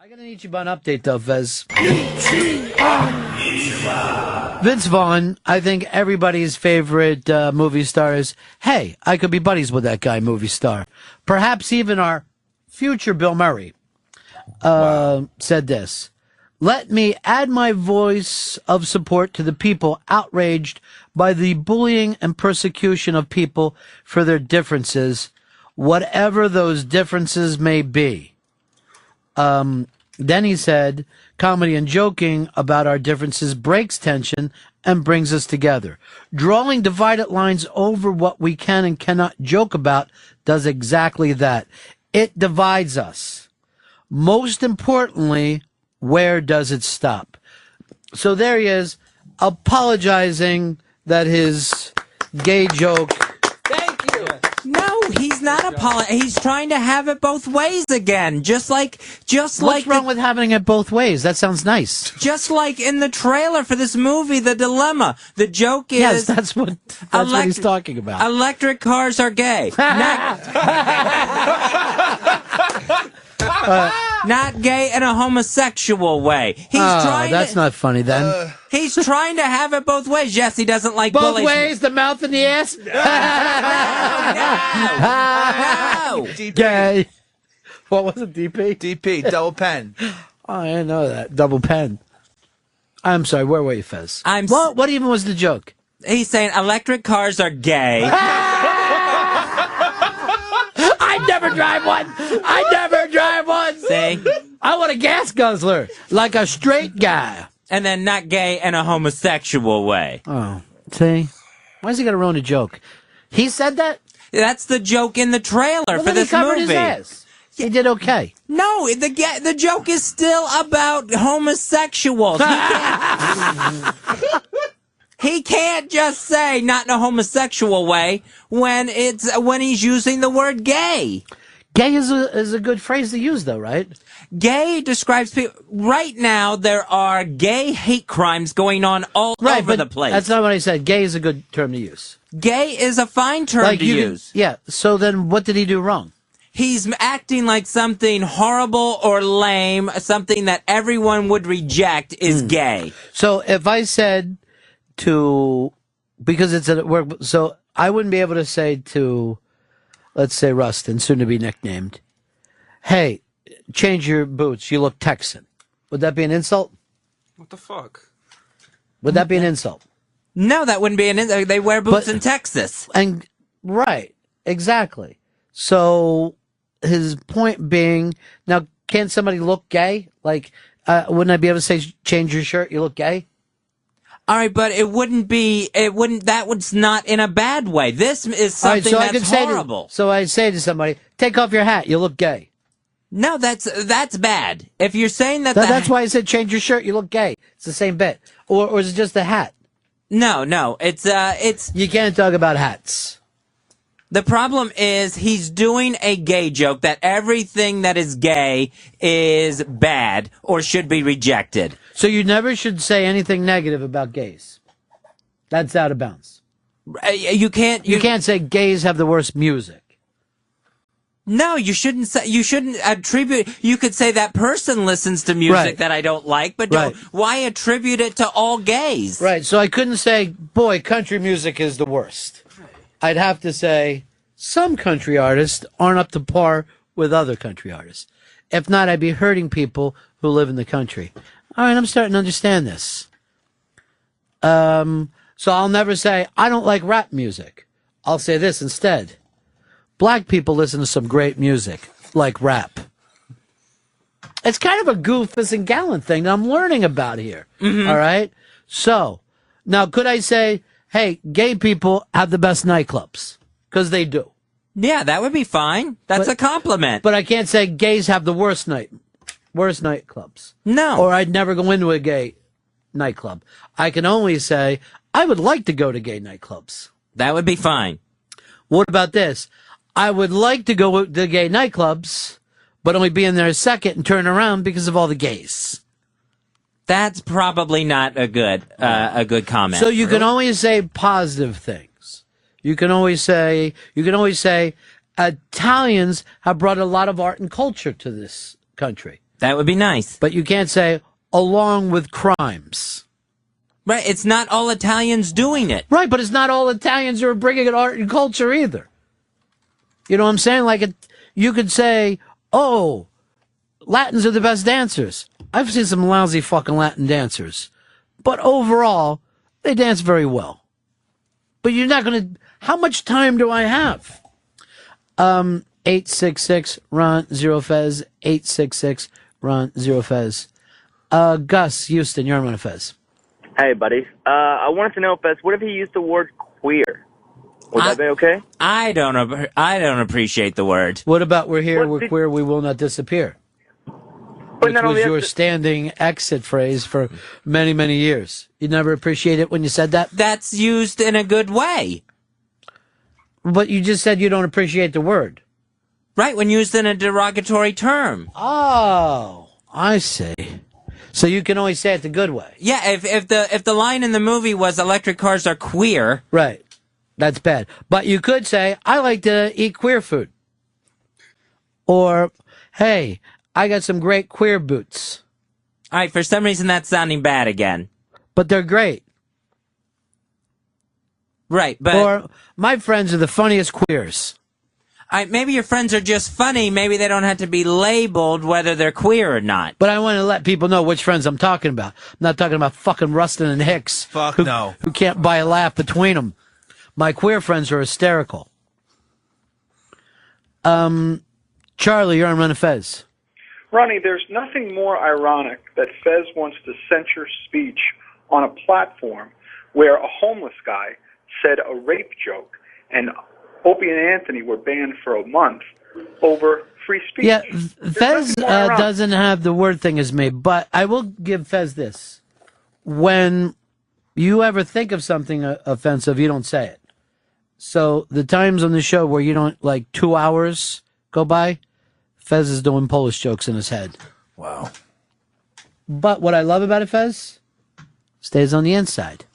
I got an Ichiban update, though, Vez. Vince Vaughn, I think everybody's favorite movie star is, hey, I could be buddies with that guy movie star. Perhaps even our future Bill Murray said this. Let me add my voice of support to the people outraged by the bullying and persecution of people for their differences, whatever those differences may be. Then he said, comedy and joking about our differences breaks tension and brings us together. Drawing divided lines over what we can and cannot joke about does exactly that. It divides us. Most importantly, where does it stop? So there he is, apologizing that his gay joke... No, he's not apologizing. He's trying to have it both ways again. Just like What's wrong with having it both ways? That sounds nice. Just like in the trailer for this movie, The Dilemma. The joke is... Yes, that's what he's talking about. Electric cars are gay. Not gay in a homosexual way. That's not funny then. He's trying to have it both ways. Yes, he doesn't like both bullies. ways, the mouth and the ass? No. Gay. What was it, DP? DP, double pen. Oh, I didn't know that. Double pen. I'm sorry, where were you, Fez? What even was the joke? He's saying electric cars are gay. I'd never drive one. See? I want a gas guzzler, like a straight guy. And then not gay in a homosexual way. Oh, see? Why's he got to ruin a joke? He said that? That's the joke in the trailer for this he covered movie. His ass. He did okay. No, the joke is still about homosexuals. He can't just say not in a homosexual way when he's using the word gay. Gay is a good phrase to use, though, right? Gay describes people. Right now, there are gay hate crimes going on all over the place. That's not what I said. Gay is a good term to use. Gay is a fine term to use. Yeah. So then what did he do wrong? He's acting like something horrible or lame, something that everyone would reject is gay. So if I said because it's at work, so I wouldn't be able to say to, let's say Rustin, soon to be nicknamed, hey, change your boots, you look Texan. Would that be an insult? What the fuck? Would that be an insult? No, that wouldn't be an insult. They wear boots in Texas. And right, exactly. So his point being, now, can't somebody look gay? Like, wouldn't I be able to say, change your shirt, you look gay? All right, but that was not in a bad way. This is something that's horrible. So I say to somebody, take off your hat, you look gay. No, that's bad. If you're saying that... That's why I said change your shirt, you look gay. It's the same bit. Or is it just the hat? No, it's... You can't talk about hats. The problem is he's doing a gay joke that everything that is gay is bad or should be rejected. So you never should say anything negative about gays. That's out of bounds. You can't say gays have the worst music. No, you shouldn't say, you shouldn't attribute, you could say that person listens to music that I don't like, but why attribute it to all gays? Right, so I couldn't say, boy, country music is the worst. I'd have to say, some country artists aren't up to par with other country artists. If not, I'd be hurting people who live in the country. All right, I'm starting to understand this. So I'll never say, I don't like rap music. I'll say this instead. Black people listen to some great music, like rap. It's kind of a Goofus and Gallant thing that I'm learning about here. Mm-hmm. All right? So, now could I say, hey, gay people have the best nightclubs? Because they do. Yeah, that would be fine. That's a compliment. But I can't say gays have the worst nightclubs. No. Or I'd never go into a gay nightclub. I can only say, I would like to go to gay nightclubs. That would be fine. What about this? I would like to go to gay nightclubs, but only be in there a second and turn around because of all the gays. That's probably not a good comment. So you can always say positive things. You can always say Italians have brought a lot of art and culture to this country. That would be nice. But you can't say, along with crimes. Right, it's not all Italians doing it. Right, but it's not all Italians who are bringing in art and culture either. You know what I'm saying? Like, you could say, oh, Latins are the best dancers. I've seen some lousy fucking Latin dancers. But overall, they dance very well. But you're not going to... How much time do I have? 866 Ron Zero Fez. 866 Ron Zero Fez. Gus Houston, you're on Fez. Hey, buddy. I wanted to know, Fez, what if he used the word queer? Would that be okay? I don't appreciate the word. What about we're here, we're queer, we will not disappear? Which was your standing exit phrase for many, many years. You never appreciate it when you said that? That's used in a good way. But you just said you don't appreciate the word. Right, when used in a derogatory term. Oh, I see. So you can only say it the good way. Yeah, if the line in the movie was electric cars are queer. Right. That's bad. But you could say, I like to eat queer food. Or, hey, I got some great queer boots. All right, for some reason that's sounding bad again. But they're great. Right, but... Or, my friends are the funniest queers. All right, maybe your friends are just funny. Maybe they don't have to be labeled whether they're queer or not. But I want to let people know which friends I'm talking about. I'm not talking about fucking Rustin and Hicks. No. Who can't buy a laugh between them. My queer friends are hysterical. Charlie, you're on Run of Fez. Ronnie, there's nothing more ironic that Fez wants to censor speech on a platform where a homeless guy said a rape joke and Opie and Anthony were banned for a month over free speech. Yeah, Fez doesn't have the word thing as me, but I will give Fez this. When you ever think of something offensive, you don't say it. So the times on the show where you don't, like 2 hours go by, Fez is doing Polish jokes in his head. Wow. But what I love about it, Fez, stays on the inside.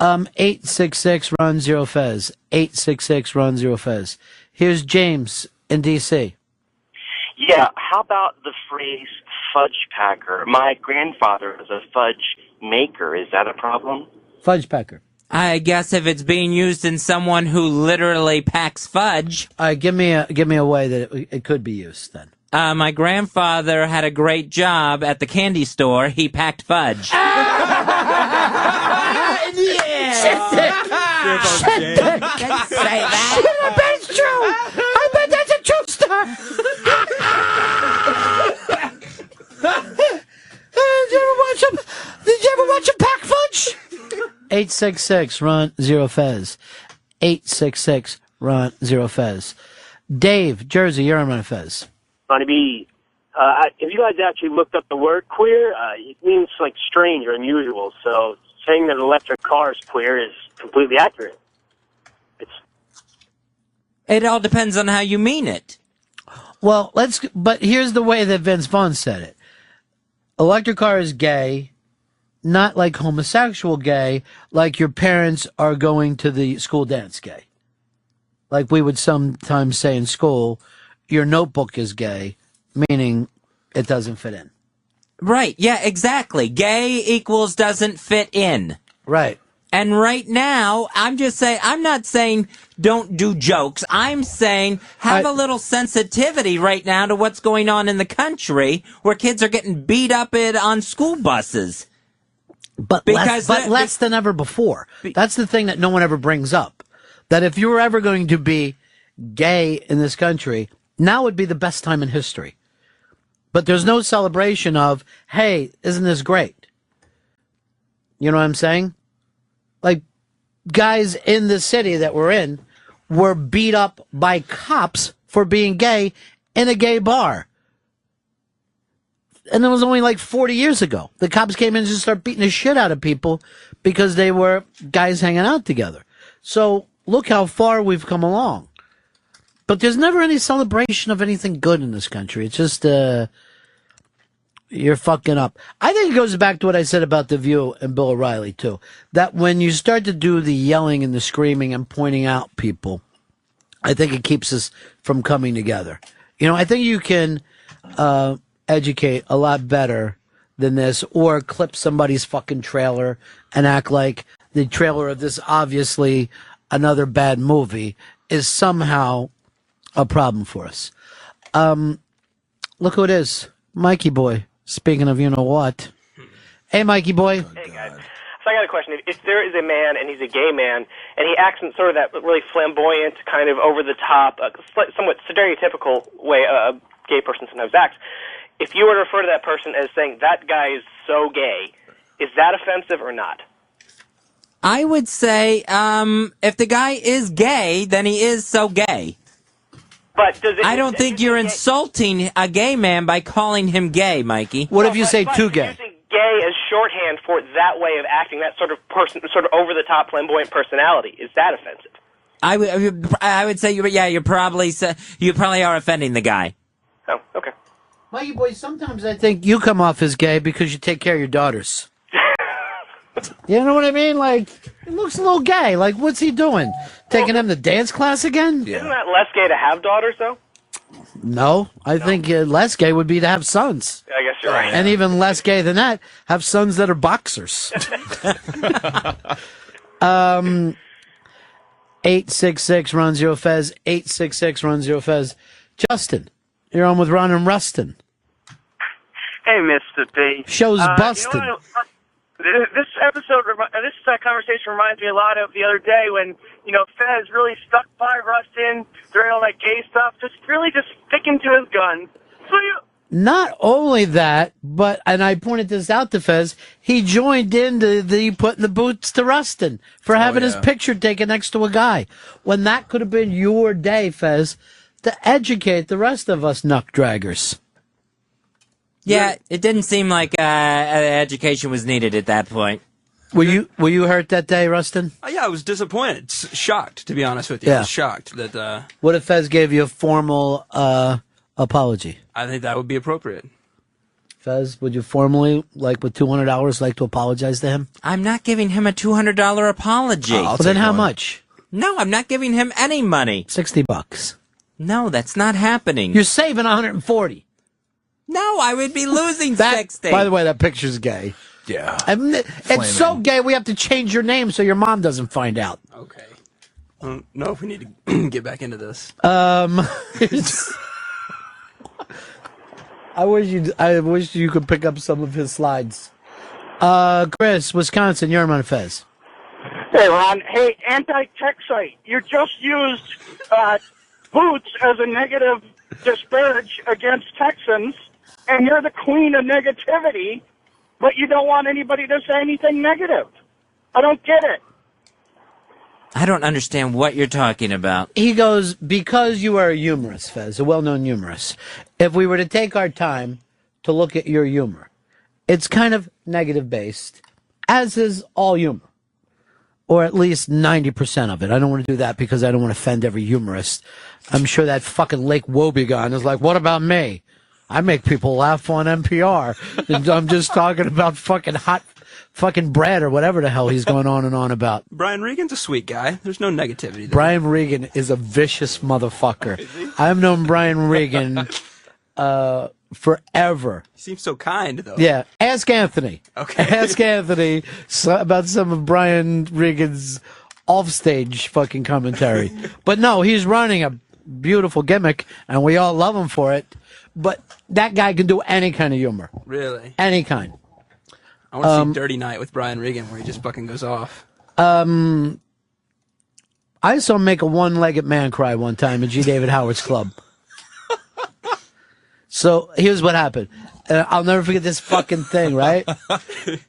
866 Ron Zero Fez. 866 Ron Zero Fez. Here's James in D.C. Yeah, how about the phrase fudge packer? My grandfather was a fudge maker. Is that a problem? Fudge packer. I guess if it's being used in someone who literally packs fudge. All right, give me a way that it could be used then. My grandfather had a great job at the candy store. He packed fudge. Yeah! Shit! Didn't say that. I bet it's true! I bet that's a true story! Did you ever watch him pack fudge? 866 Ron Zero Fez. 866 Ron Zero Fez. Dave, Jersey, you're on Ron Fez. Ronnie B, if you guys actually looked up the word queer, it means like strange or unusual. So saying that an electric car is queer is completely accurate. It all depends on how you mean it. Well, but here's the way that Vince Vaughn said it. Electric car is gay, not like homosexual gay, like your parents are going to the school dance gay. Like we would sometimes say in school, your notebook is gay, meaning it doesn't fit in. Right, yeah, exactly. Gay equals doesn't fit in. Right. And right now, I'm not saying don't do jokes. I'm saying have a little sensitivity right now to what's going on in the country where kids are getting beat up on school buses. But less than ever before. That's the thing that no one ever brings up. That if you were ever going to be gay in this country, now would be the best time in history. But there's no celebration of, hey, isn't this great? You know what I'm saying? Like, guys in the city that we're in were beat up by cops for being gay in a gay bar. And it was only like 40 years ago. The cops came in and just started beating the shit out of people because they were guys hanging out together. So look how far we've come along. But there's never any celebration of anything good in this country. It's just, you're fucking up. I think it goes back to what I said about The View and Bill O'Reilly, too. That when you start to do the yelling and the screaming and pointing out people, I think it keeps us from coming together. You know, I think you can educate a lot better than this, or clip somebody's fucking trailer and act like the trailer of this obviously another bad movie is somehow a problem for us. Look who it is. Mikey boy. Speaking of you know what. Hey, Mikey boy. Hey, guys. So I got a question. If there is a man and he's a gay man and he acts in sort of that really flamboyant, kind of over-the-top, somewhat stereotypical way a gay person sometimes acts, if you were to refer to that person as saying, that guy is so gay, is that offensive or not? I would say, if the guy is gay, then he is so gay. But does it, I don't think you're insulting a gay man by calling him gay, Mikey. What if you say too gay? Using gay as shorthand for that way of acting, that sort of person, sort of over-the-top, flamboyant personality, is that offensive? I would say you probably are offending the guy. Oh, okay. Mikey boy, sometimes I think you come off as gay because you take care of your daughters. You know what I mean? Like, it looks a little gay. Like, what's he doing? Taking him to dance class again? Isn't that less gay to have daughters, though? No, I think less gay would be to have sons. I guess you're right. And even less gay than that, have sons that are boxers. 866 Ron Zero Fez, 866 Ron Zero Fez. Justin, you're on with Ron and Rustin. Hey, Mr. P. Show's busted. You know, this episode, this conversation reminds me a lot of the other day when, Fez really stuck by Rustin during all that gay stuff, just sticking to his guns. So Not only that, and I pointed this out to Fez, he joined into the putting the boots to Rustin for having his picture taken next to a guy. When that could have been your day, Fez, to educate the rest of us knuck draggers. Yeah, it didn't seem like education was needed at that point. Were you hurt that day, Rustin? Yeah, I was disappointed, shocked, to be honest with you. Yeah. I was shocked that. What if Fez gave you a formal apology? I think that would be appropriate. Fez, would you formally, like with $200, like to apologize to him? I'm not giving him a $200 apology. Well, then how much? No, I'm not giving him any money. $60. No, that's not happening. You're saving $140. No, I would be losing 60. By the way, that picture's gay. Yeah. It's so gay we have to change your name so your mom doesn't find out. Okay. I don't know if we need to get back into this. I wish you could pick up some of his slides. Chris, Wisconsin, you're on Fez. Hey, Ron. Hey, anti-Texite. You just used boots as a negative disparage against Texans, and you're the queen of negativity, but you don't want anybody to say anything negative. I don't get it. I don't understand what you're talking about. He goes, because you are a humorist, Fez, a well-known humorist, if we were to take our time to look at your humor, it's kind of negative-based, as is all humor, or at least 90% of it. I don't want to do that because I don't want to offend every humorist. I'm sure that fucking Lake Wobegon is like, what about me? I make people laugh on NPR. I'm just talking about fucking hot fucking Brad or whatever the hell he's going on and on about. Brian Regan's a sweet guy. There's no negativity there. Brian Regan is a vicious motherfucker. I've known Brian Regan forever. He seems so kind, though. Yeah. Ask Anthony. Okay. Ask Anthony about some of Brian Regan's offstage fucking commentary. But no, he's running a beautiful gimmick, and we all love him for it. But that guy can do any kind of humor. Really? Any kind. I want to see Dirty Night with Brian Regan where he just fucking goes off. I saw him make a one-legged man cry one time at G. David Howard's club. So here's what happened. I'll never forget this fucking thing, right?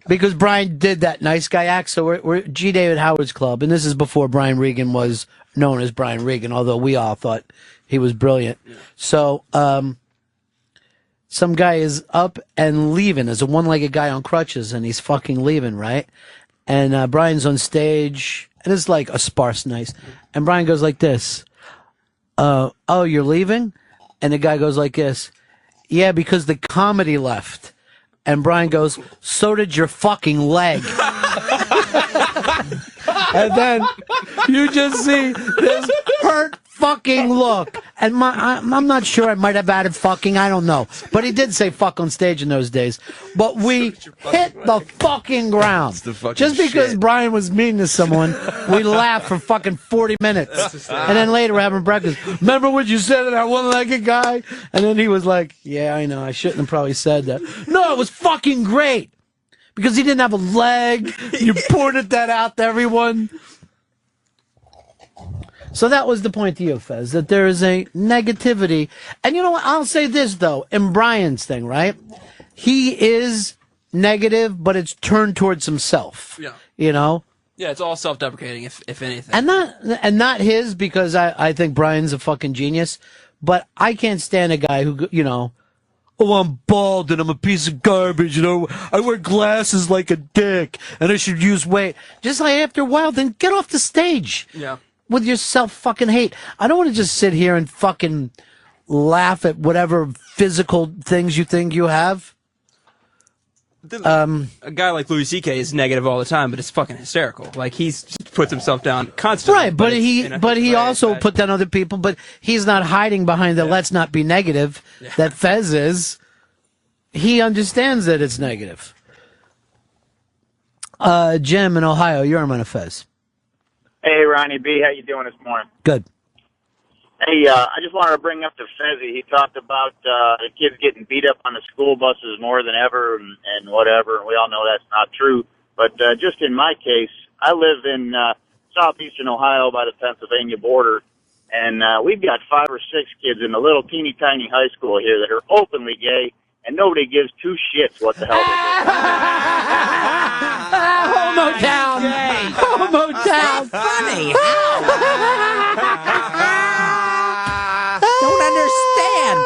Because Brian did that nice guy act. So we're at G. David Howard's club, and this is before Brian Regan was known as Brian Regan, although we all thought he was brilliant. Yeah. So some guy is up and leaving. There's a one-legged guy on crutches, and he's fucking leaving, right? And Brian's on stage, and it's like a sparse night. And Brian goes like this. Oh, you're leaving? And the guy goes like this. Yeah, because the comedy left. And Brian goes, so did your fucking leg. And then you just see this hurt fucking look. And I'm not sure. I might have added fucking. I don't know. But he did say fuck on stage in those days. But we hit the fucking ground. Just because Brian was mean to someone, we laughed for fucking 40 minutes. And then later we're having breakfast. Remember what you said to that one-legged guy? And then he was like, yeah, I know. I shouldn't have probably said that. No, it was fucking great. Because he didn't have a leg. You pointed that out to everyone. So that was the point to you, Fez, that there is a negativity. And you know what? I'll say this, though. In Brian's thing, right? He is negative, but it's turned towards himself. Yeah. You know? Yeah, it's all self-deprecating, if anything. And not his, because I think Brian's a fucking genius. But I can't stand a guy who, you know, oh, I'm bald and I'm a piece of garbage, you know, I wear glasses like a dick and I should use weight. Just like after a while, then get off the stage. Yeah. With your self-fucking hate. I don't want to just sit here and fucking laugh at whatever physical things you think you have. A guy like Louis C.K. is negative all the time, but it's fucking hysterical. Like, he puts himself down constantly. Right, but he also put down other people, but he's not hiding behind the let's not be negative that Fez is. He understands that it's negative. Jim in Ohio, you're on Fez. Hey, Ronnie B, how you doing this morning? Good. Hey, I just wanted to bring up to Fezzy. He talked about the kids getting beat up on the school buses more than ever and whatever, and we all know that's not true. But just in my case, I live in southeastern Ohio by the Pennsylvania border, and we've got 5 or 6 kids in a little teeny tiny high school here that are openly gay, and nobody gives 2 shits what the hell they're doing. Homo town! Homo town! Funny. Don't understand.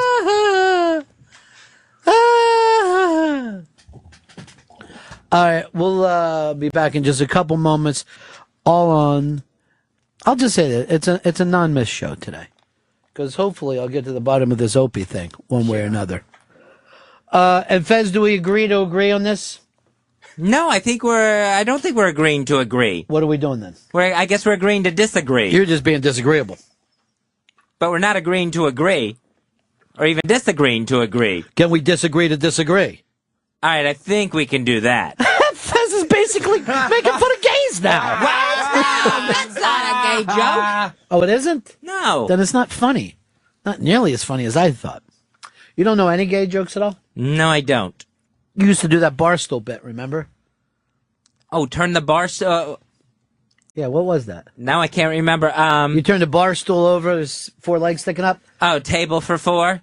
All right, we'll be back in just a couple moments. All on. I'll just say that it's a non-miss show today, because hopefully I'll get to the bottom of this Opie thing one way or another. And Fez, do we agree to agree on this? No, I don't think we're agreeing to agree. What are we doing then? I guess we're agreeing to disagree. You're just being disagreeable. But we're not agreeing to agree. Or even disagreeing to agree. Can we disagree to disagree? All right, I think we can do that. Fez is basically making fun of gays now. What? No, that's not a gay joke. Oh, it isn't? No. Then it's not funny. Not nearly as funny as I thought. You don't know any gay jokes at all? No, I don't. You used to do that barstool bit, remember? Oh, turn the bar stool. Yeah, what was that? Now I can't remember. You turned the bar stool over, there's 4 legs sticking up. Oh, table for 4?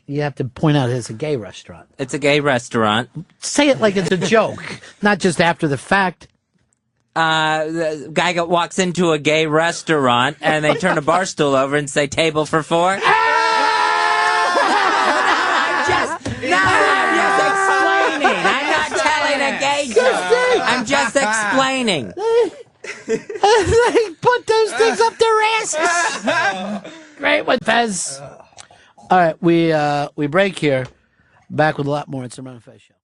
You have to point out it's a gay restaurant. It's a gay restaurant. Say it like it's a joke, not just after the fact. The guy walks into a gay restaurant and they turn a bar stool over and say table for 4. I'm just explaining. They put those things up their asses. Great one, Fez. All right, we break here. Back with a lot more. It's the Ron and Fez Show.